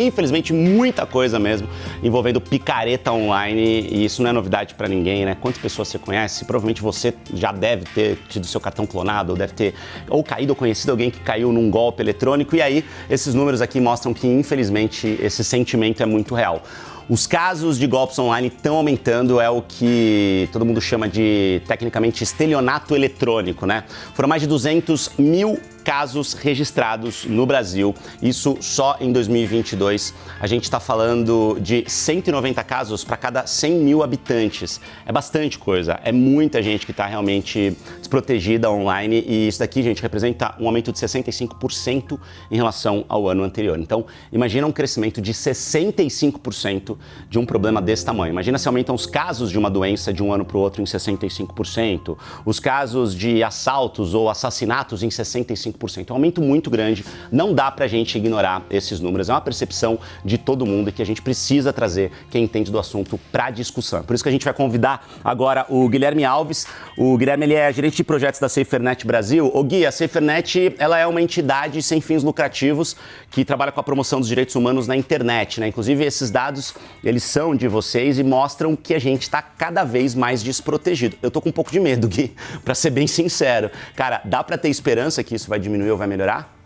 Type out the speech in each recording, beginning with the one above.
Infelizmente, muita coisa mesmo envolvendo picareta online, e isso não é novidade para ninguém, né? Quantas pessoas você conhece? Provavelmente você já deve ter tido seu cartão clonado, ou deve ter ou caído ou conhecido alguém que caiu num golpe eletrônico, e aí esses números aqui mostram que, infelizmente, esse sentimento é muito real. Os casos de golpes online estão aumentando, é o que todo mundo chama de, tecnicamente, estelionato eletrônico, né? Foram mais de 200 mil casos registrados no Brasil, isso só em 2022. A gente está falando de 190 casos para cada 100 mil habitantes. É bastante coisa, é muita gente que está realmente desprotegida online, e isso daqui, gente, representa um aumento de 65% em relação ao ano anterior. Então, imagina um crescimento de 65% de um problema desse tamanho. Imagina se aumentam os casos de uma doença de um ano para o outro em 65%, os casos de assaltos ou assassinatos em 65%. É um aumento muito grande, não dá pra gente ignorar esses números, é uma percepção de todo mundo e que a gente precisa trazer quem entende do assunto pra discussão. Por isso que a gente vai convidar agora o Guilherme Alves. O Guilherme, ele é gerente de projetos da SaferNet Brasil. O Gui, a SaferNet, ela é uma entidade sem fins lucrativos que trabalha com a promoção dos direitos humanos na internet, né? Inclusive, esses dados, eles são de vocês e mostram que a gente está cada vez mais desprotegido. Eu tô com um pouco de medo, Gui, pra ser bem sincero. Cara, dá pra ter esperança que isso vai diminuir ou vai melhorar?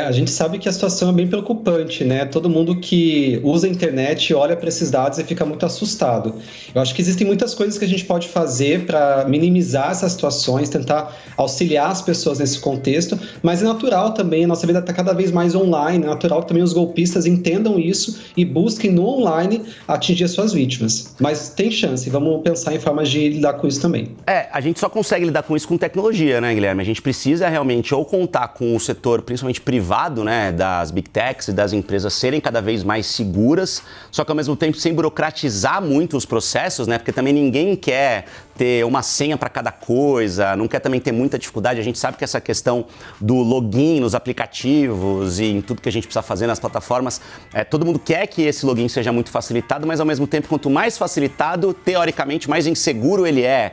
A gente sabe que a situação é bem preocupante, né? Todo mundo que usa a internet olha para esses dados e fica muito assustado. Eu acho que existem muitas coisas que a gente pode fazer para minimizar essas situações, tentar auxiliar as pessoas nesse contexto, mas é natural também, a nossa vida está cada vez mais online, é natural que também os golpistas entendam isso e busquem no online atingir as suas vítimas. Mas tem chance, vamos pensar em formas de lidar com isso também. A gente só consegue lidar com isso com tecnologia, né, Guilherme? A gente precisa realmente ou contar com o setor, principalmente privado, né, das big techs e das empresas serem cada vez mais seguras, só que ao mesmo tempo sem burocratizar muito os processos, né, porque também ninguém quer ter uma senha para cada coisa, não quer também ter muita dificuldade. A gente sabe que essa questão do login nos aplicativos e em tudo que a gente precisa fazer nas plataformas, todo mundo quer que esse login seja muito facilitado, mas ao mesmo tempo, quanto mais facilitado, teoricamente, mais inseguro ele é.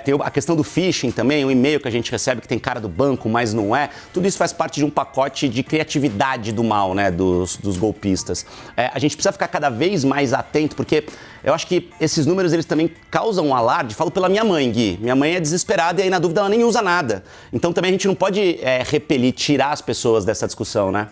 Tem a questão do phishing também, o e-mail que a gente recebe que tem cara do banco, mas não é. Tudo isso faz parte de um pacote de criatividade do mal, né, dos golpistas. A gente precisa ficar cada vez mais atento, porque eu acho que esses números, eles também causam um alarde. Falo pela minha mãe, Gui. Minha mãe é desesperada e aí, na dúvida, ela nem usa nada. Então também a gente não pode repelir, tirar as pessoas dessa discussão, né?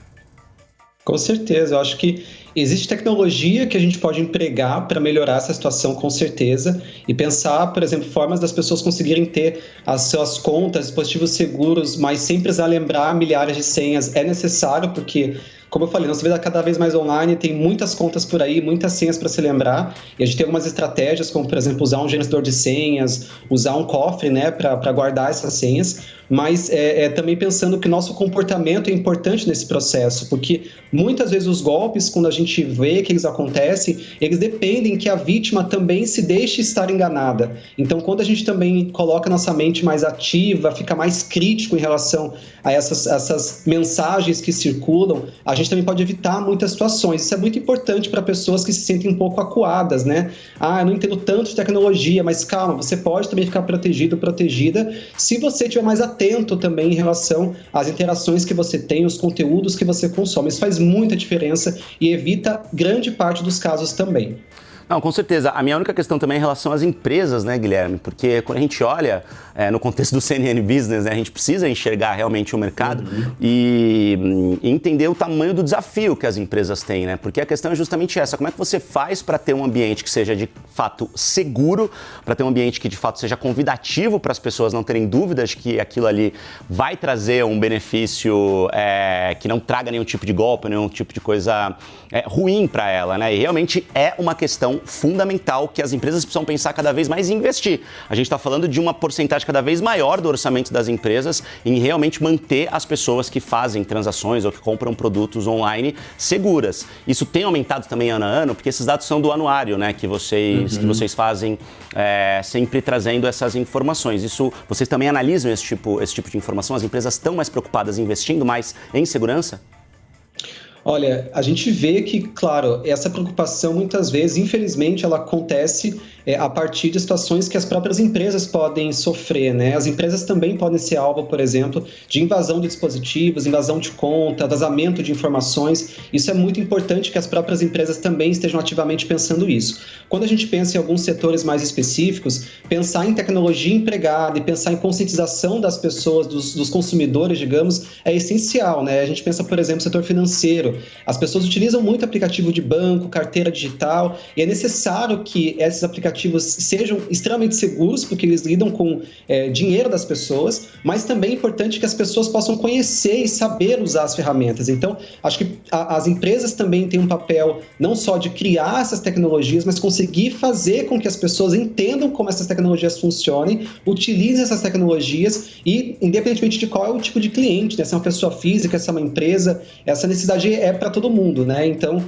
Com certeza, eu acho que existe tecnologia que a gente pode empregar para melhorar essa situação, com certeza, e pensar, por exemplo, formas das pessoas conseguirem ter as suas contas, dispositivos seguros, mas sem precisar lembrar milhares de senhas. É necessário, porque, como eu falei, nossa vida é cada vez mais online, tem muitas contas por aí, muitas senhas para se lembrar, e a gente tem algumas estratégias, como, por exemplo, usar um gerenciador de senhas, usar um cofre, né, para guardar essas senhas, mas também pensando que nosso comportamento é importante nesse processo, porque muitas vezes os golpes, quando a gente vê que eles acontecem, eles dependem que a vítima também se deixe estar enganada. Então, quando a gente também coloca nossa mente mais ativa, fica mais crítico em relação a essas mensagens que circulam, a gente também pode evitar muitas situações. Isso é muito importante para pessoas que se sentem um pouco acuadas, né? Eu não entendo tanto de tecnologia, mas calma, você pode também ficar protegido, protegida, se você estiver mais atento também em relação às interações que você tem, os conteúdos que você consome. Isso faz muita diferença e evita grande parte dos casos também. Não, com certeza. A minha única questão também é em relação às empresas, né, Guilherme? Porque quando a gente olha no contexto do CNN Business, né, a gente precisa enxergar realmente o mercado e entender o tamanho do desafio que as empresas têm, né? Porque a questão é justamente essa. Como é que você faz para ter um ambiente que seja de fato seguro, para ter um ambiente que de fato seja convidativo para as pessoas não terem dúvidas que aquilo ali vai trazer um benefício que não traga nenhum tipo de golpe, nenhum tipo de coisa ruim para ela, né? E realmente é uma questão fundamental que as empresas precisam pensar cada vez mais em investir. A gente está falando de uma porcentagem cada vez maior do orçamento das empresas em realmente manter as pessoas que fazem transações ou que compram produtos online seguras. Isso tem aumentado também ano a ano, porque esses dados são do anuário, né, que vocês fazem sempre trazendo essas informações. Isso, vocês também analisam esse tipo de informação? As empresas estão mais preocupadas investindo mais em segurança? Olha, a gente vê que, claro, essa preocupação muitas vezes, infelizmente, ela acontece a partir de situações que as próprias empresas podem sofrer, né? As empresas também podem ser alvo, por exemplo, de invasão de dispositivos, invasão de conta, vazamento de informações. Isso é muito importante que as próprias empresas também estejam ativamente pensando isso. Quando a gente pensa em alguns setores mais específicos, pensar em tecnologia empregada e pensar em conscientização das pessoas, dos consumidores, digamos, é essencial, né? A gente pensa, por exemplo, no setor financeiro. As pessoas utilizam muito aplicativo de banco, carteira digital, e é necessário que esses aplicativos sejam extremamente seguros, porque eles lidam com dinheiro das pessoas, mas também é importante que as pessoas possam conhecer e saber usar as ferramentas. Então, acho que as empresas também têm um papel não só de criar essas tecnologias, mas conseguir fazer com que as pessoas entendam como essas tecnologias funcionem, utilizem essas tecnologias e, independentemente de qual é o tipo de cliente, né? Se é uma pessoa física, se é uma empresa, essa necessidade é para todo mundo, né? Então,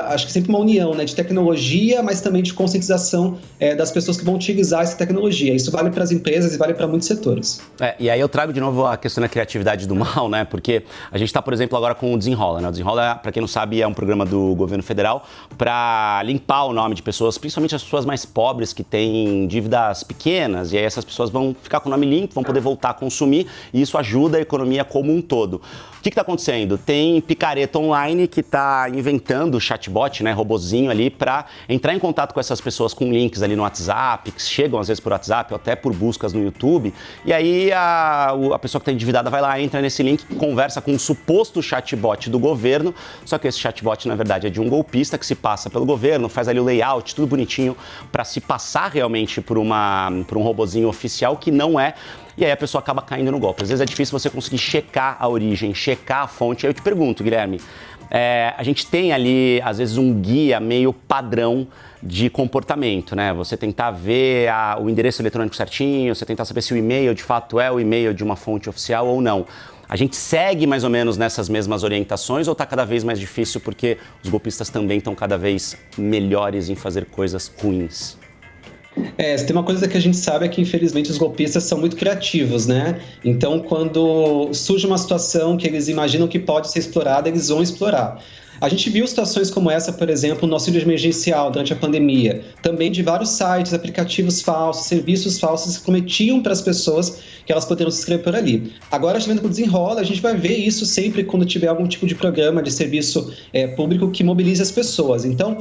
acho que sempre uma união, né, de tecnologia, mas também de conscientização das pessoas que vão utilizar essa tecnologia. Isso vale para as empresas e vale para muitos setores. E aí eu trago de novo a questão da criatividade do mal, né? Porque a gente está, por exemplo, agora com o Desenrola, né? O Desenrola, para quem não sabe, é um programa do governo federal para limpar o nome de pessoas, principalmente as pessoas mais pobres que têm dívidas pequenas, e aí essas pessoas vão ficar com o nome limpo, vão poder voltar a consumir, e isso ajuda a economia como um todo. O que está acontecendo? Tem picareta online que está inventando chatbot, né, robozinho ali, para entrar em contato com essas pessoas com links ali no WhatsApp, que chegam às vezes por WhatsApp ou até por buscas no YouTube, e aí a pessoa que está endividada vai lá, entra nesse link, conversa com um suposto chatbot do governo, só que esse chatbot na verdade é de um golpista que se passa pelo governo, faz ali o layout, tudo bonitinho, para se passar realmente por um robozinho oficial que não é. E aí a pessoa acaba caindo no golpe. Às vezes é difícil você conseguir checar a origem, checar a fonte. Aí eu te pergunto, Guilherme, a gente tem ali, às vezes, um guia meio padrão de comportamento, né? Você tentar ver o endereço eletrônico certinho, você tentar saber se o e-mail de fato é o e-mail de uma fonte oficial ou não. A gente segue mais ou menos nessas mesmas orientações ou está cada vez mais difícil porque os golpistas também estão cada vez melhores em fazer coisas ruins? Se tem uma coisa que a gente sabe é que, infelizmente, os golpistas são muito criativos, né? Então, quando surge uma situação que eles imaginam que pode ser explorada, eles vão explorar. A gente viu situações como essa, por exemplo, no auxílio emergencial durante a pandemia. Também de vários sites, aplicativos falsos, serviços falsos que prometiam para as pessoas que elas poderiam se inscrever por ali. Agora, a gente vendo com o Desenrola, a gente vai ver isso sempre quando tiver algum tipo de programa de serviço público que mobilize as pessoas. Então,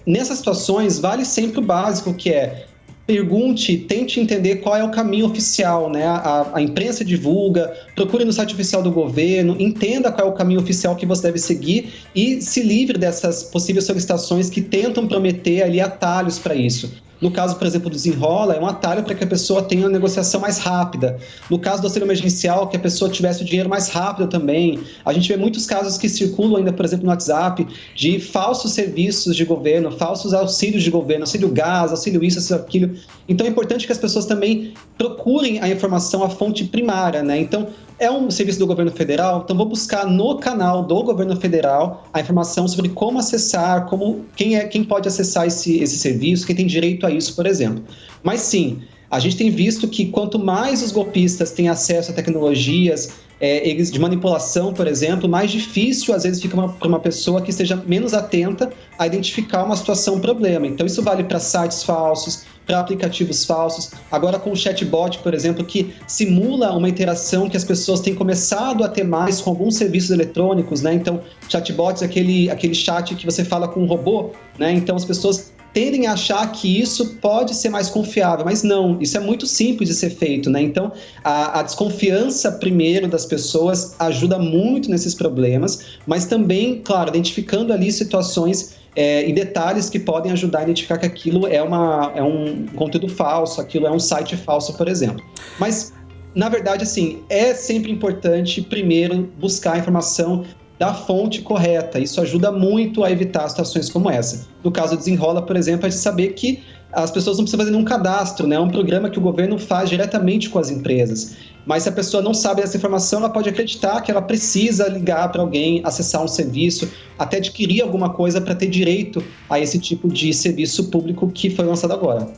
nessas situações, vale sempre o básico, que é: pergunte, tente entender qual é o caminho oficial, né? A imprensa divulga, procure no site oficial do governo, entenda qual é o caminho oficial que você deve seguir e se livre dessas possíveis solicitações que tentam prometer ali atalhos para isso. No caso, por exemplo, do Desenrola, é um atalho para que a pessoa tenha uma negociação mais rápida. No caso do auxílio emergencial, que a pessoa tivesse o dinheiro mais rápido também. A gente vê muitos casos que circulam ainda, por exemplo, no WhatsApp, de falsos serviços de governo, falsos auxílios de governo, auxílio gás, auxílio isso, auxílio aquilo. Então é importante que as pessoas também procurem a informação, a fonte primária, né? Então, é um serviço do governo federal, então vou buscar no canal do governo federal a informação sobre como acessar, quem pode acessar esse serviço, quem tem direito a isso, por exemplo. Mas sim, a gente tem visto que quanto mais os golpistas têm acesso a tecnologias de manipulação, por exemplo, mais difícil às vezes fica para uma pessoa que esteja menos atenta a identificar uma situação, um problema. Então isso vale para sites falsos, para aplicativos falsos. Agora com o chatbot, por exemplo, que simula uma interação que as pessoas têm começado a ter mais com alguns serviços eletrônicos, né? Então, chatbots é aquele chat que você fala com um robô, né? Então as pessoas tendem a achar que isso pode ser mais confiável, mas não, isso é muito simples de ser feito, né? Então, a desconfiança primeiro das pessoas ajuda muito nesses problemas, mas também, claro, identificando ali situações e detalhes que podem ajudar a identificar que aquilo é um conteúdo falso, aquilo é um site falso, por exemplo. Mas, na verdade, assim, é sempre importante, primeiro, buscar a informação da fonte correta. Isso ajuda muito a evitar situações como essa. No caso do Desenrola, por exemplo, é de saber que as pessoas não precisam fazer nenhum cadastro, né? É um programa que o governo faz diretamente com as empresas. Mas se a pessoa não sabe dessa informação, ela pode acreditar que ela precisa ligar para alguém, acessar um serviço, até adquirir alguma coisa para ter direito a esse tipo de serviço público que foi lançado agora.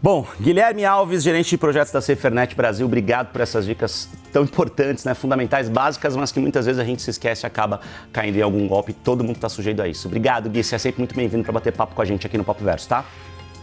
Bom, Guilherme Alves, gerente de projetos da Safernet Brasil, obrigado por essas dicas tão importantes, né? Fundamentais, básicas, mas que muitas vezes a gente se esquece e acaba caindo em algum golpe. Todo mundo está sujeito a isso. Obrigado, Gui. Você é sempre muito bem-vindo para bater papo com a gente aqui no Papo Verso, tá?